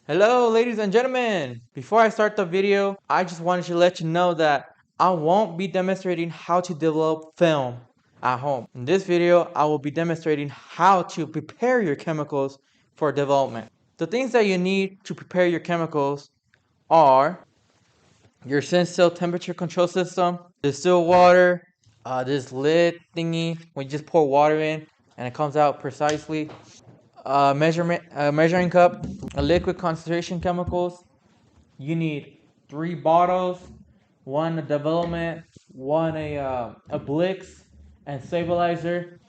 Hello ladies and gentlemen! Before I start the video, I just wanted to let you know that I won't be demonstrating how to develop film at home. In this video, I will be demonstrating how to prepare your chemicals for development. The things that you need to prepare your chemicals are your CineStill temperature control system, distilled water, this lid thingy when you just pour water in and it comes out precisely, measuring cup, a liquid concentration chemicals. You need 3 bottles, one a development, one a Blix, and stabilizer.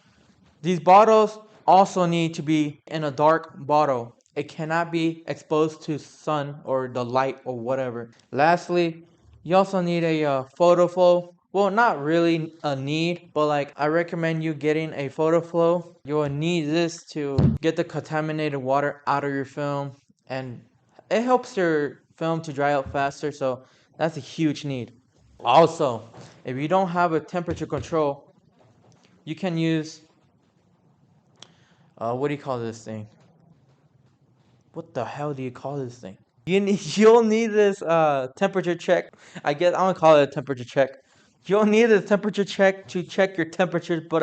These bottles also need to be in a dark bottle. It cannot be exposed to sun or the light or whatever. Lastly, you also need a photo flow. Well, not really a need, but like I recommend you getting a photo flow. You will need this to get the contaminated water out of your film, and it helps your film to dry out faster, so that's a huge need. Also, if you don't have a temperature control, you can use what do you call this thing? What the hell do you call this thing? You'll need this temperature check. I guess I'm gonna call it a temperature check. You'll need a temperature check to check your temperature, but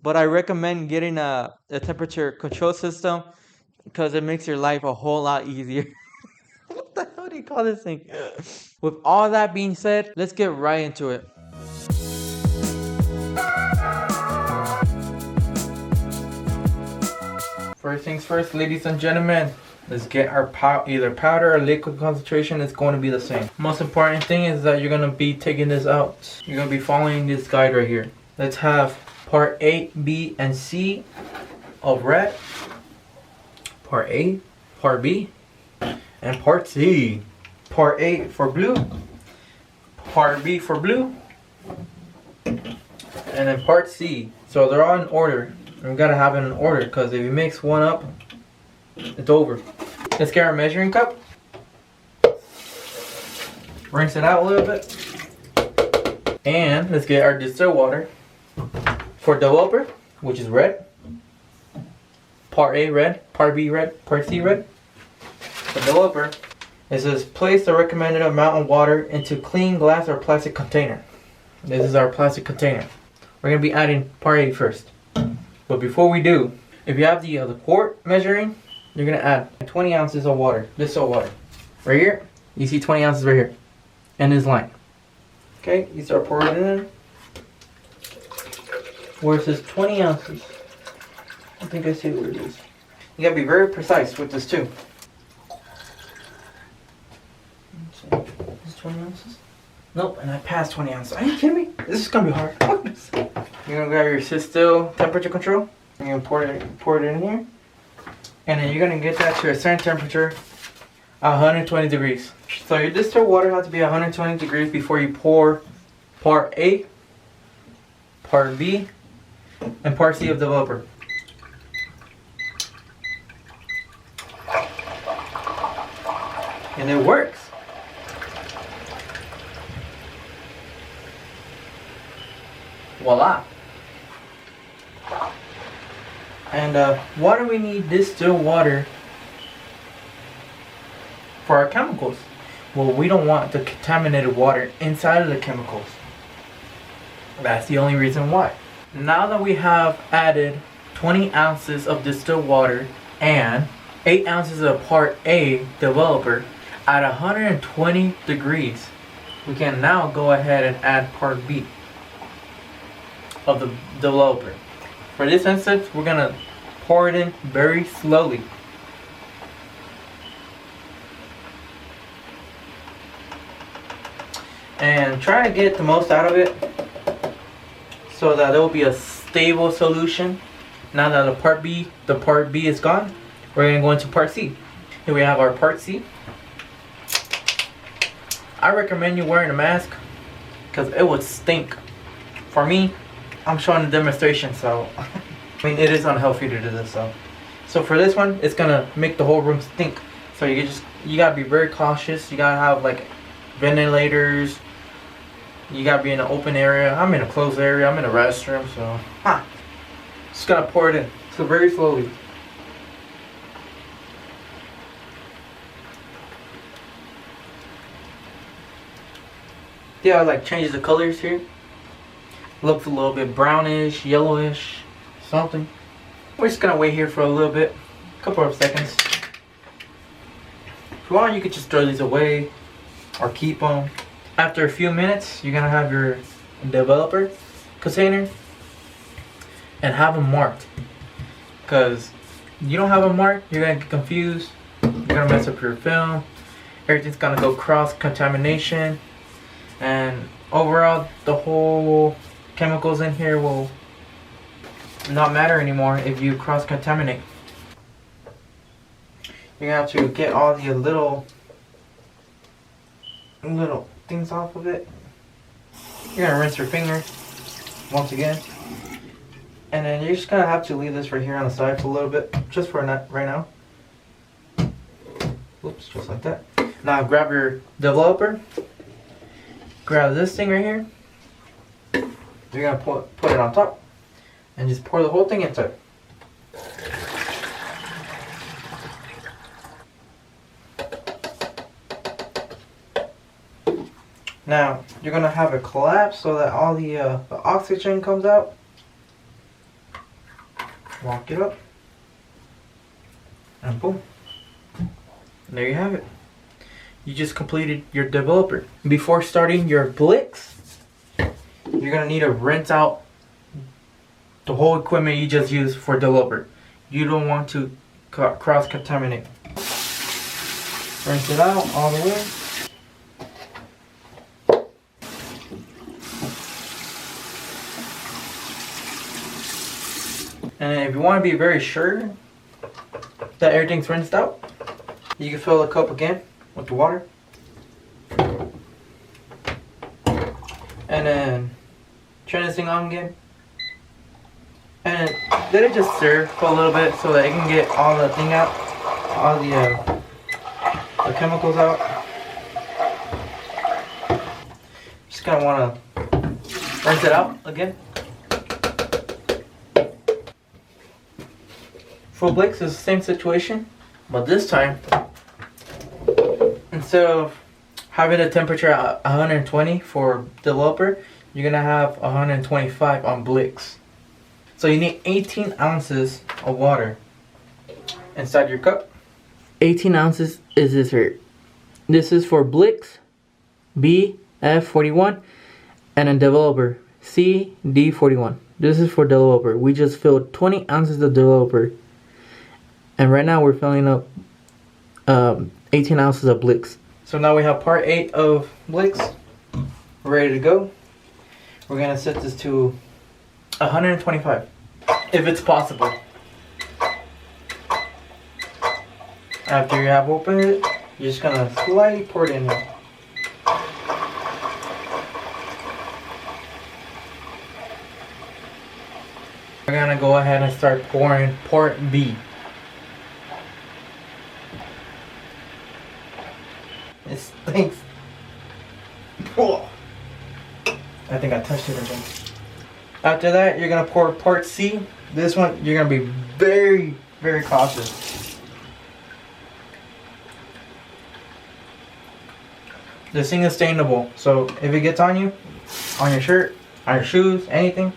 I recommend getting a temperature control system because it makes your life a whole lot easier. What the hell do you call this thing? With all that being said, let's get right into it. First things first, ladies and gentlemen, let's get our either powder or liquid concentration. It's going to be the same. Most important thing is that you're going to be taking this out. You're going to be following this guide right here. Let's have part A, B, and C of red, part A, part B, and part C. Part A for blue, part B for blue, and then part C. So they're all in order. We gotta have it in order because if you mix one up, it's over. Let's get our measuring cup. Rinse it out a little bit. And let's get our distilled water. For developer, which is red. Part A red, part B red, part C red. For developer, it says place the recommended amount of water into clean glass or plastic container. This is our plastic container. We're gonna be adding part A first. But before we do, if you have the quart measuring, you're gonna add 20 ounces of water, distilled water. Right here, you see 20 ounces right here, in this line. Okay, you start pouring it in. Where it says 20 ounces, I think I see where it is. You gotta be very precise with this too. Is this 20 ounces? Nope, and I passed 20 ounces. Are you kidding me? This is gonna be hard. You're gonna grab your CineStill temperature control. You're gonna pour it in here. And then you're gonna get that to a certain temperature, 120 degrees. So your distilled water has to be 120 degrees before you pour part A, part B, and part C of developer. And it works. Voila. And why do we need distilled water for our chemicals? Well, we don't want the contaminated water inside of the chemicals. That's the only reason why. Now that we have added 20 ounces of distilled water and 8 ounces of part A developer at 120 degrees, we can now go ahead and add part B of the developer. For this instance, we're gonna pour it in very slowly. And try to get the most out of it so that there will be a stable solution. Now that the part B is gone, we're gonna go into part C. Here we have our part C. I recommend you wearing a mask because it would stink. For me, I'm showing a demonstration, so I mean it is unhealthy to do this. So for this one, it's gonna make the whole room stink. So you gotta be very cautious. You gotta have like ventilators. You gotta be in an open area. I'm in a closed area. I'm in a restroom, so just gonna pour it in. So very slowly. Yeah, like changes the colors here. Looks a little bit brownish, yellowish, something. We're just gonna wait here for a little bit, a couple of seconds. If you want, you could just throw these away or keep them. After a few minutes, you're gonna have your developer container and have them marked. Because you don't have them marked, you're gonna get confused. You're gonna mess up your film. Everything's gonna go cross contamination, and overall, the whole chemicals in here will not matter anymore if you cross contaminate. You're gonna have to get all the little things off of it. You're gonna rinse your finger once again, and then you're just gonna have to leave this right here on the side for a little bit, just for right now. Oops, just like that. Now grab your developer. Grab this thing right here. You're gonna put it on top and just pour the whole thing into it. Now you're gonna have it collapse so that all the oxygen comes out. Lock it up, and boom. And there you have it. You just completed your developer. Before starting your Blix, you're gonna need to rinse out the whole equipment you just used for developer. You don't want to cross contaminate. Rinse it out all the way. And if you want to be very sure that everything's rinsed out, you can fill the cup again with the water. And then turn this thing on again. And let it just stir for a little bit so that it can get all the thing out, all the chemicals out. Just gonna wanna rinse it out again. For Blix, it's the same situation, but this time, instead of having the temperature at 120 for developer, you're gonna have 125 on Blix. So you need 18 ounces of water inside your cup. 18 ounces is this here. This is for Blix BF41 and a developer CD41. This is for developer. We just filled 20 ounces of developer. And right now we're filling up 18 ounces of Blix. So now we have part 8 of Blix ready to go. We're gonna set this to 125, if it's possible. After you have opened it, you're just gonna slightly pour it in here. We're gonna go ahead and start pouring part B. It stinks. Whoa. I think I touched it again. After that, you're gonna pour part C. This one, you're gonna be very, very cautious. This thing is stainable, so if it gets on you, on your shirt, on your shoes, anything,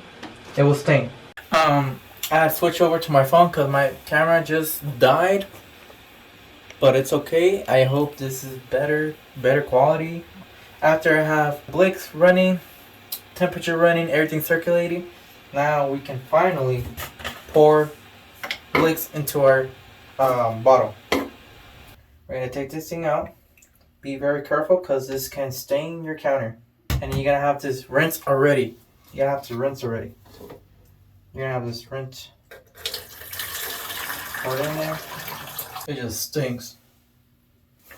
it will stain. I had to switch over to my phone because my camera just died. But it's okay. I hope this is better quality. After I have Blix running, temperature running, everything circulating, now we can finally pour Blix into our bottle. We're gonna take this thing out. Be very careful because this can stain your counter. And you're gonna have this rinse already. You're gonna have to rinse already. You're gonna have this rinse. Pour it in there. It just stinks.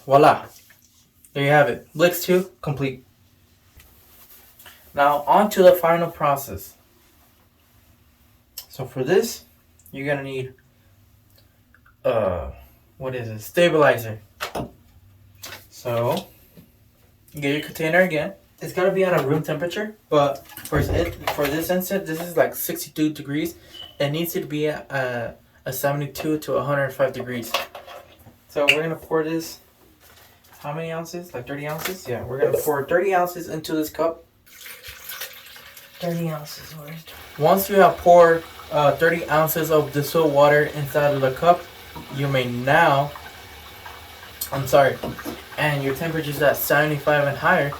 Voila. There you have it. Blix 2 complete. Now on to the final process. So for this, you're gonna need stabilizer. So get your container again. It's gotta be at a room temperature, but for this instance, this is like 62 degrees. It needs to be at a 72 to 105 degrees. So we're gonna pour this how many ounces? Like 30 ounces? Yeah, we're gonna pour 30 ounces into this cup. 30 ounces. Once you have poured 30 ounces of distilled water inside of the cup, you may now, and your temperature is at 75 and higher,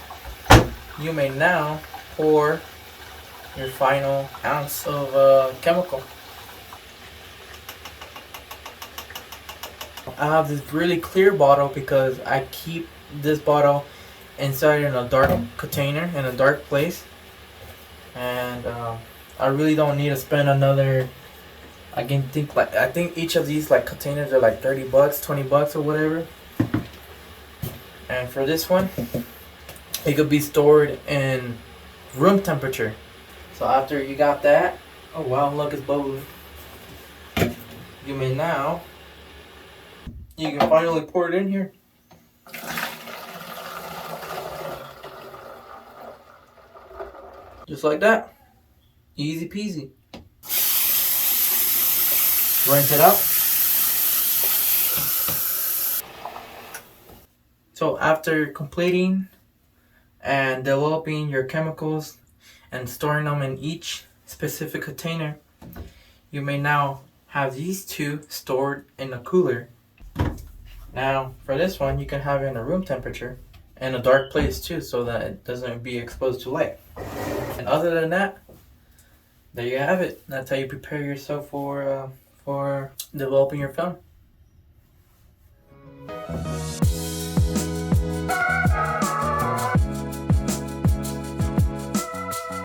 you may now pour your final ounce of chemical. I have this really clear bottle because I keep this bottle inside in a dark container in a dark place, and I really don't need to spend another. I think each of these like containers are like $30, $20 or whatever. And for this one, it could be stored in room temperature. So after you got that, oh wow, look, it's bubbling. You may now, you can finally pour it in here. Just like that. Easy peasy. Rinse it out. So after completing and developing your chemicals and storing them in each specific container, you may now have these two stored in a cooler. Now for this one, you can have it in a room temperature and a dark place too, so that it doesn't be exposed to light. And other than that, there you have it. That's how you prepare yourself for developing your film.